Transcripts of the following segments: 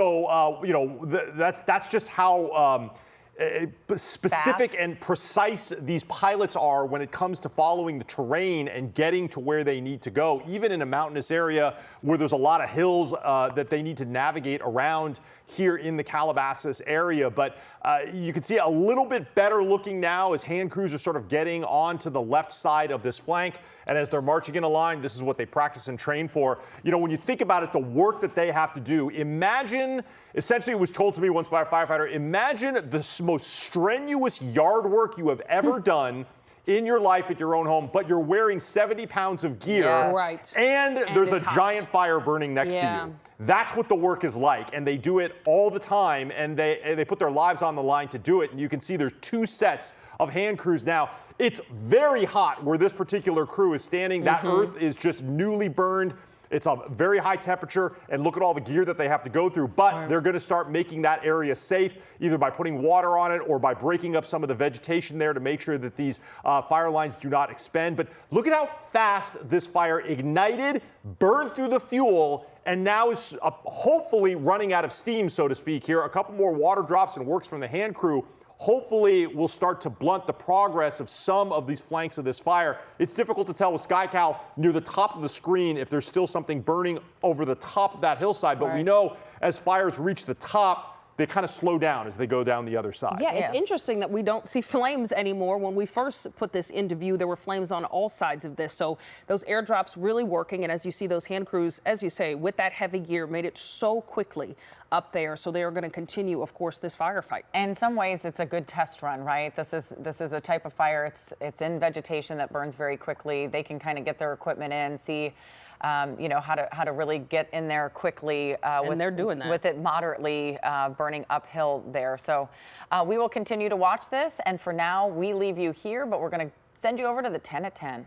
So, that's just how specific and precise these pilots are when it comes to following the terrain and getting to where they need to go, even in a mountainous area where there's a lot of hills that they need to navigate around here in the Calabasas area. But you can see a little bit better looking now as hand crews are sort of getting onto the left side of this flank. And as they're marching in a line, this is what they practice and train for. You know, when you think about it, the work that they have to do, imagine, essentially it was told to me once by a firefighter, imagine the most strenuous yard work you have ever done in your life at your own home, but you're wearing 70 pounds of gear, and there's a giant fire burning next to you. That's what the work is like, and they do it all the time, and they put their lives on the line to do it. And you can see there's two sets of hand crews now. It's very hot where this particular crew is standing. That earth is just newly burned. It's a very high temperature, and look at all the gear that they have to go through. But they're going to start making that area safe, either by putting water on it or by breaking up some of the vegetation there to make sure that these fire lines do not expand. But look at how fast this fire ignited, burned through the fuel, and now is hopefully running out of steam, so to speak here. A couple more water drops and works from the hand crew hopefully will start to blunt the progress of some of these flanks of this fire. It's difficult to tell with SkyCal near the top of the screen if there's still something burning over the top of that hillside, but we know as fires reach the top, they kind of slow down as they go down the other side. Yeah, it's interesting that we don't see flames anymore. When we first put this into view, there were flames on all sides of this. So those airdrops really working. And as you see, those hand crews, as you say, with that heavy gear, made it so quickly up there. So they are going to continue, of course, this firefight. In some ways, it's a good test run, right? This is a type of fire. It's in vegetation that burns very quickly. They can kind of get their equipment in, see how to really get in there quickly and they're doing that with it moderately burning uphill there. So we will continue to watch this, and for now we leave you here, but we're going to send you over to the 10 at 10.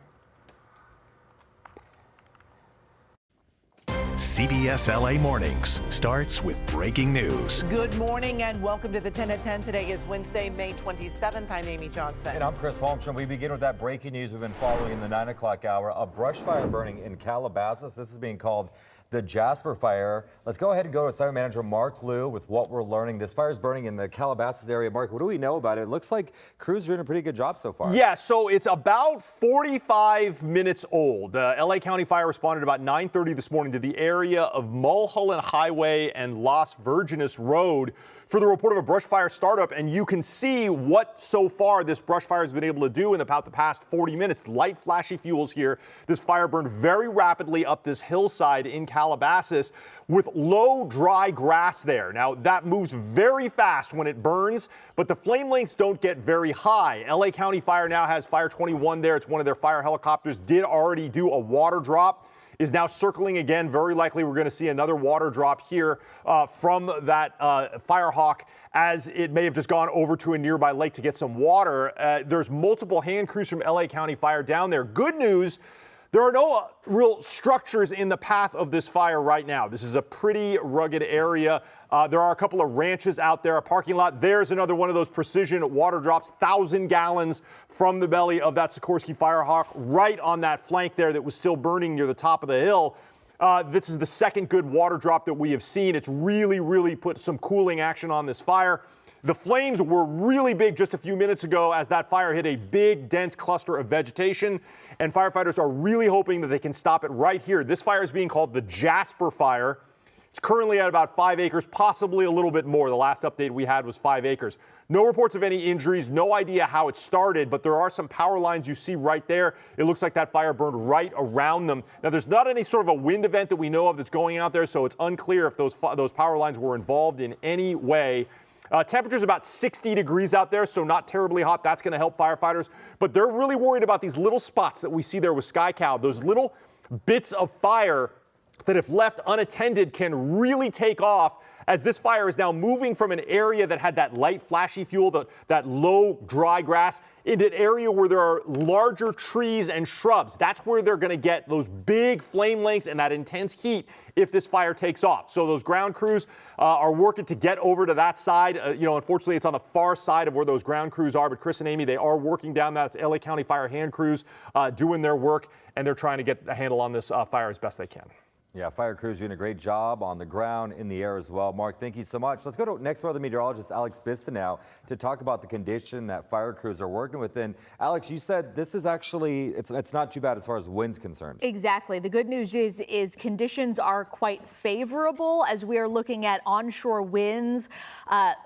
CBS LA Mornings starts with breaking news. Good morning and welcome to the 10 at 10. Today is Wednesday, May 27th. I'm Amy Johnson. And I'm Chris Holmstrom. We begin with that breaking news we've been following in the 9 o'clock hour. A brush fire burning in Calabasas. This is being called the Jasper Fire. Let's go ahead and go to Site Manager Mark Liu with what we're learning. This fire is burning in the Calabasas area. Mark, what do we know about it? It looks like crews are doing a pretty good job so far. Yeah, so it's about 45 minutes old. LA County Fire responded about 9:30 this morning to the area of Mulholland Highway and Las Virgenes Road for the report of a brush fire startup, and you can see what so far this brush fire has been able to do in about the past 40 minutes. Light flashy fuels here. This fire burned very rapidly up this hillside in Calabasas with low dry grass there. Now that moves very fast when it burns, but the flame lengths don't get very high. LA County Fire now has Fire 21 there. It's one of their fire helicopters, did already do a water drop, is now circling again. Very likely we're going to see another water drop here from that Firehawk, as it may have just gone over to a nearby lake to get some water. There's multiple hand crews from LA County Fire down there. Good news, there are no real structures in the path of this fire right now. This is a pretty rugged area. There are a couple of ranches out there, a parking lot. There's another one of those precision water drops, 1,000 gallons from the belly of that Sikorsky Firehawk right on that flank there that was still burning near the top of the hill. This is the second good water drop that we have seen. It's really put some cooling action on this fire. The flames were really big just a few minutes ago as that fire hit a big, dense cluster of vegetation, and firefighters are really hoping that they can stop it right here. This fire is being called the Jasper Fire. It's currently at about 5 acres, possibly a little bit more. The last update we had was 5 acres. No reports of any injuries, no idea how it started, but there are some power lines you see right there. It looks like that fire burned right around them. Now, there's not any sort of a wind event that we know of that's going out there, so it's unclear if those power lines were involved in any way. Temperature's about 60 degrees out there, so not terribly hot. That's going to help firefighters. But they're really worried about these little spots that we see there with SkyCal, those little bits of fire that if left unattended can really take off, as this fire is now moving from an area that had that light flashy fuel, that low dry grass, into an area where there are larger trees and shrubs. That's where they're going to get those big flame lengths and that intense heat if this fire takes off. So those ground crews are working to get over to that side. Unfortunately, it's on the far side of where those ground crews are, but Chris and Amy, they are working down that. It's LA County Fire hand crews doing their work, and they're trying to get a handle on this fire as best they can. Yeah, fire crews doing a great job on the ground, in the air as well. Mark, thank you so much. Let's go to next weather meteorologist Alex Bista now to talk about the condition that fire crews are working with. And Alex, you said this is actually, it's not too bad as far as wind's concerned. Exactly. The good news is conditions are quite favorable as we are looking at onshore winds,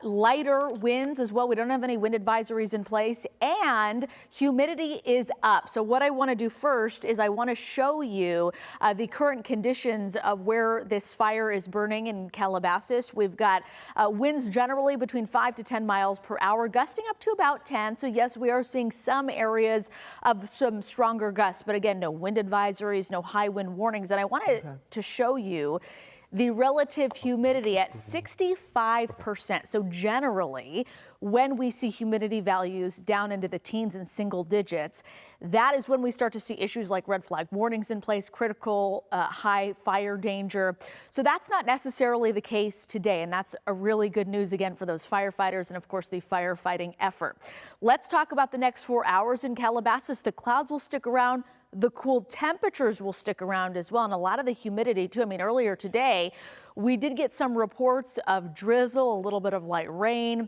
lighter winds as well. We don't have any wind advisories in place, and humidity is up. So what I want to do first is I want to show you the current conditions of where this fire is burning in Calabasas. We've got winds generally between 5 to 10 miles per hour, gusting up to about 10. So yes, we are seeing some areas of some stronger gusts, but again, no wind advisories, no high wind warnings. And I wanted to show you the relative humidity at 65%. So generally, when we see humidity values down into the teens and single digits, that is when we start to see issues like red flag warnings in place, critical high fire danger. So that's not necessarily the case today, and that's a really good news again for those firefighters and of course the firefighting effort. Let's talk about the next 4 hours in Calabasas. The clouds will stick around. The cool temperatures will stick around as well, and a lot of the humidity too. I mean, earlier today, we did get some reports of drizzle, a little bit of light rain.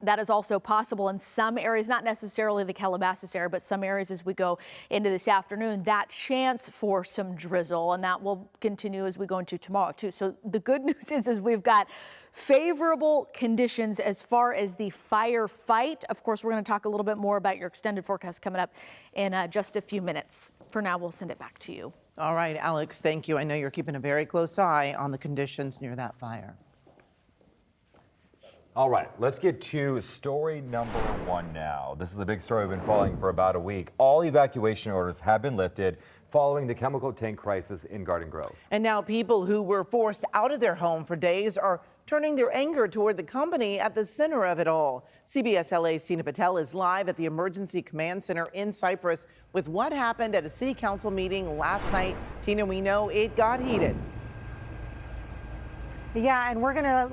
That is also possible in some areas, not necessarily the Calabasas area, but some areas as we go into this afternoon, that chance for some drizzle, and that will continue as we go into tomorrow too. So the good news is we've got favorable conditions as far as the firefight. Of course, we're going to talk a little bit more about your extended forecast coming up in just a few minutes. For now, we'll send it back to you. All right, Alex, thank you. I know you're keeping a very close eye on the conditions near that fire. All right, let's get to story number one now. This is the big story we've been following for about a week. All evacuation orders have been lifted following the chemical tank crisis in Garden Grove. And now people who were forced out of their home for days are turning their anger toward the company at the center of it all. CBS LA's Tina Patel is live at the Emergency Command Center in Cyprus with what happened at a city council meeting last night. Tina, we know it got heated. Yeah, and we're going to